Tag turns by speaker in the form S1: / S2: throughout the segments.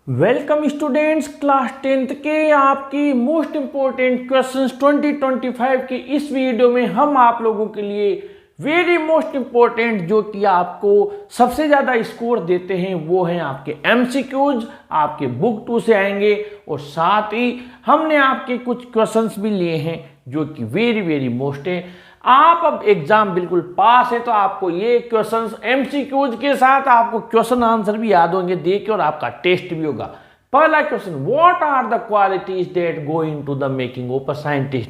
S1: Welcome students, class 10th के आपकी most important questions 2025 की इस वीडियो में हम आप लोगों के लिए वेरी मोस्ट इंपॉर्टेंट जो कि आपको सबसे ज़्यादा स्कोर देते हैं वो हैं आपके एमसीक्यूज, आपके बुक 2 से आएंगे। और साथ ही हमने आपके कुछ क्वेश्चंस भी लिए हैं जो कि वेरी मोस्ट है। आप अब एग्जाम बिल्कुल पास है तो आपको ये क्वेश्चंस एमसीक्यूज के साथ आपको क्वेश्चन आंसर भी याद होंगे देखिए, और आपका टेस्ट भी होगा। पहला question, what are the qualities that go into the making of a scientist.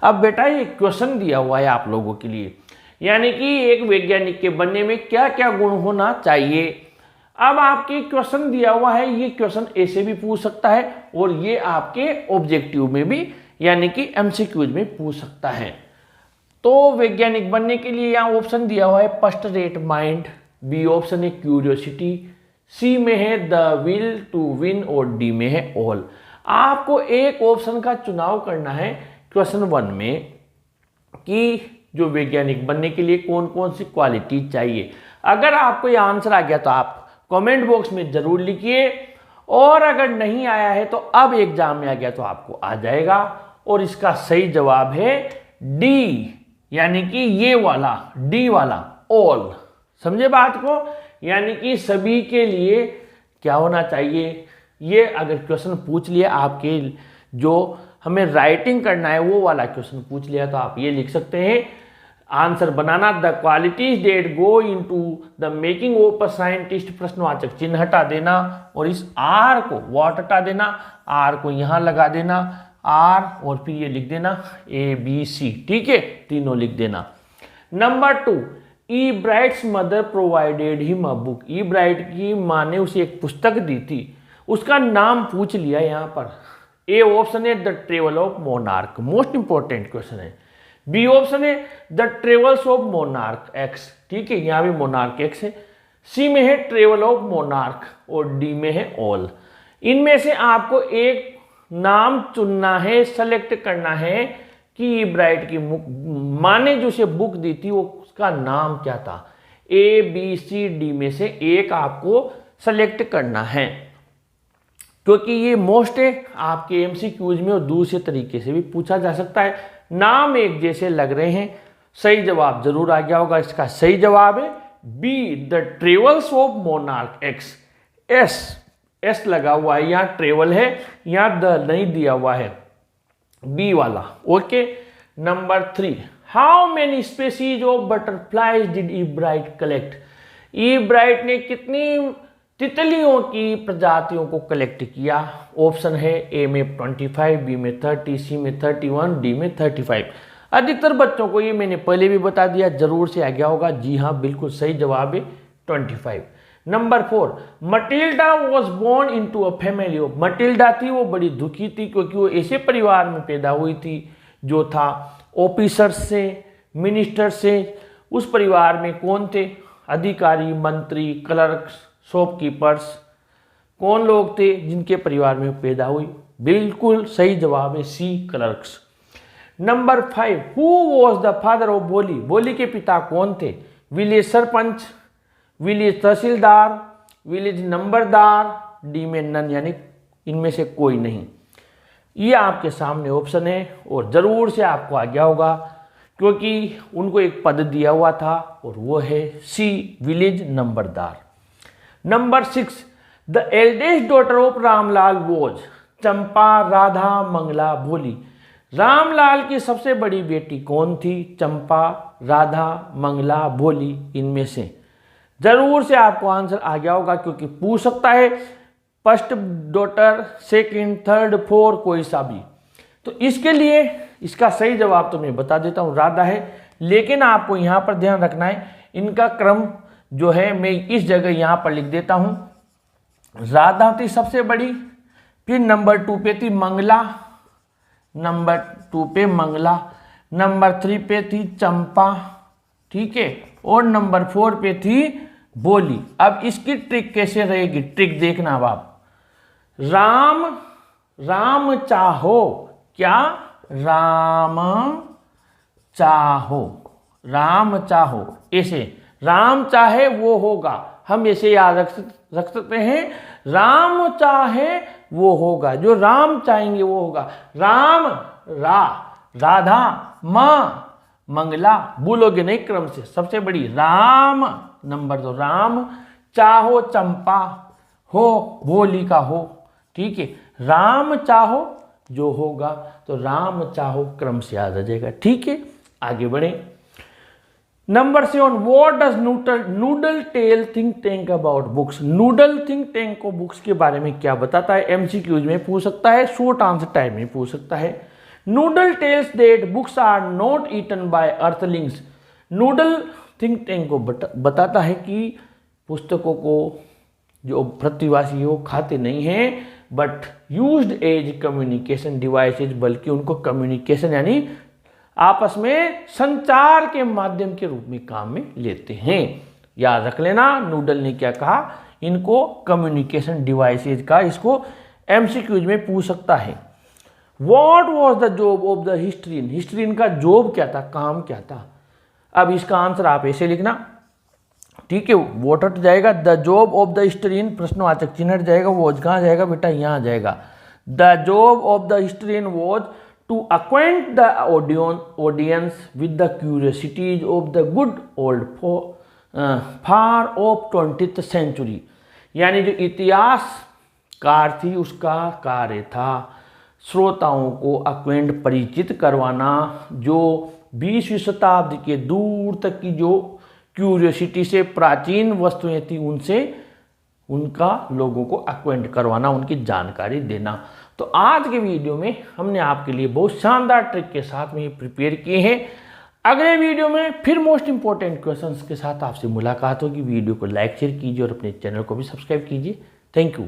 S1: अब बेटा ये क्वेश्चन दिया हुआ है आप लोगों के लिए, यानी कि एक वैज्ञानिक के बनने में क्या क्या गुण होना चाहिए। अब आपके क्वेश्चन दिया हुआ है, ये क्वेश्चन ऐसे भी पूछ सकता है और ये आपके ऑब्जेक्टिव में भी यानी कि एमसीक्यूज में पूछ सकता है। तो वैज्ञानिक बनने के लिए यहाँ ऑप्शन दिया हुआ है first rate mind, B option है क्यूरियोसिटी, सी में है द विल टू विन और डी में है ऑल। आपको एक ऑप्शन का चुनाव करना है क्वेश्चन 1 में कि जो वैज्ञानिक बनने के लिए कौन कौन सी क्वालिटी चाहिए। अगर आपको ये आंसर आ गया तो आप कमेंट बॉक्स में जरूर लिखिए, और अगर नहीं आया है तो अब एग्जाम में आ गया तो आपको आ जाएगा। और इसका सही जवाब है डी, यानी कि ये वाला डी वाला ऑल। समझे बात को, यानी कि सभी के लिए क्या होना चाहिए। ये अगर क्वेश्चन पूछ लिया आपके, जो हमें राइटिंग करना है वो वाला क्वेश्चन पूछ लिया तो आप ये लिख सकते हैं आंसर बनाना, the qualities that go into the making of a scientist, प्रश्नवाचक चिन्ह हटा देना और इस आर को व्हाट हटा देना, आर को यहां लगा देना आर, और फिर ये लिख देना ए बी सी। ठीक है, तीनों लिख देना। Number 2, E brides mother provided him a book. E bright की माँ ने उसे एक पुस्तक दी थी, उसका नाम पूछ लिया यहाँ पर। ए ऑप्शन है the travel of monarch, most important question है। बी ऑप्शन है the travels of monarch x, ठीक है, यहाँ भी मोनार्क एक्स है। सी में है ट्रेवल ऑफ मोनार्क और डी में है ऑल। इनमें से आपको एक नाम चुनना है, सेलेक्ट करना है कि ब्राइट की माँ ने जो उसे बुक दी थी वो उसका नाम क्या था। ए बी सी डी में से एक आपको सेलेक्ट करना है, क्योंकि ये मोस्ट है आपके एमसीक्यूज में और दूसरे तरीके से भी पूछा जा सकता है। नाम एक जैसे लग रहे हैं, सही जवाब जरूर आ गया होगा। इसका सही जवाब है B, the travels of monarch X. S लगा हुआ है, यहाँ ट्रेवल है, यहाँ द नहीं दिया हुआ है, बी वाला। Okay. Number 3, how many species of butterflies did E bright collect. E bright ने कितनी तितलियों की प्रजातियों को कलेक्ट किया। ऑप्शन है ए में 25, बी में 30, सी में 31, डी में 35। अधिकतर बच्चों को ये मैंने पहले भी बता दिया, जरूर से आ गया होगा। जी हाँ, बिल्कुल सही जवाब है 25। Number 4, Matilda was born into a family of. Matilda थी वो बड़ी दुखी थी क्योंकि वो ऐसे परिवार में पैदा हुई थी जो था ऑफिसर्स से, मिनिस्टर से। उस परिवार में कौन थे? अधिकारी, मंत्री, क्लर्क्स, शॉपकीपर्स, कौन लोग थे जिनके परिवार में पैदा हुई? बिल्कुल सही जवाब है C, clerks. Number 5, who was the father of Bholi. Bholi के पिता कौन थे? Village sarpanch, village tehsildar, village numberdar, D में नन, यानी इनमें से कोई नहीं। ये आपके सामने ऑप्शन है और जरूर से आपको आ गया होगा क्योंकि उनको एक पद दिया हुआ था और वो है C, village numberdar. Number 6, the eldest daughter of Ramlal was. Champa, Radha, Mangala, Bholi. Ramlal की सबसे बड़ी बेटी कौन थी? चंपा, राधा, मंगला, भोली, इनमें से जरूर से आपको आंसर आ गया होगा क्योंकि पूछ सकता है first daughter, second, third, four, कोई सा भी। तो इसके लिए इसका सही जवाब तो मैं बता देता हूँ, राधा है। लेकिन आपको यहाँ पर ध्यान रखना है, इनका क्रम जो है मैं इस जगह यहाँ पर लिख देता हूँ। राधा थी सबसे बड़ी, फिर नंबर 2 पे थी मंगला, नंबर 2 पे मंगला, नंबर 3 पे थी चंपा, ठीक है, और नंबर 4 पे थी बोली। अब इसकी ट्रिक कैसे रहेगी? ट्रिक देखना अब आप। राम चाहो, क्या? राम चाहो, ऐसे राम चाहे वो होगा, हम ऐसे याद रख सकते हैं। राम चाहे वो होगा, जो राम चाहेंगे वो होगा। राम राधा मंगला, बोलोगे नहीं क्रम से, सबसे बड़ी राम नंबर 2, राम चाहो चंपा हो भोली का हो, ठीक है। राम चाहो जो होगा तो राम चाहो क्रम से याद आ जाएगा, ठीक है। आगे बढ़े। Number 7, what does Noodle tell Think Tank about books. Noodle Think Tank को बुक्स के बारे में क्या बताता है, एमसीक्यूज में पूछ सकता है, शॉर्ट आंसर टाइम में पूछ सकता है। Noodle tells that books are not eaten by earthlings. Noodle Think Tank को बताता है कि पुस्तकों को जो पृथ्वीवासी है वो खाते नहीं हैं, but used as communication devices, बल्कि उनको कम्युनिकेशन यानी आपस में संचार के माध्यम के रूप में काम में लेते हैं। याद रख लेना, नूडल ने क्या कहा, इनको कम्युनिकेशन डिवाइसेज का, इसको एमसीक्यूज में पूछ सकता है। What was the job of the historian. Historian का जॉब क्या था, काम क्या था। अब इसका आंसर आप ऐसे लिखना, ठीक है। वोट हट जाएगा, द जॉब ऑफ द हिस्ट्रीन, प्रश्नवाचक चिन्ह हट जाएगा, वॉज कहाँ जाएगा बेटा, यहाँ आ जाएगा। The job of the historian was to acquaint the audience with the curiosities of the good old far of 20th century. यानी जो इतिहासकार थी उसका कार्य था श्रोताओं को अक्वेंट, परिचित करवाना, जो 20वीं शताब्दी के दूर तक की जो क्यूरियोसिटी से प्राचीन वस्तुएं थी उनसे उनका लोगों को अक्वेंट करवाना, उनकी जानकारी देना। तो आज के वीडियो में हमने आपके लिए बहुत शानदार ट्रिक के साथ में प्रिपेयर किए हैं। अगले वीडियो में फिर मोस्ट इंपॉर्टेंट क्वेश्चंस के साथ आपसे मुलाकात होगी। वीडियो को लाइक शेयर कीजिए और अपने चैनल को भी सब्सक्राइब कीजिए। Thank you.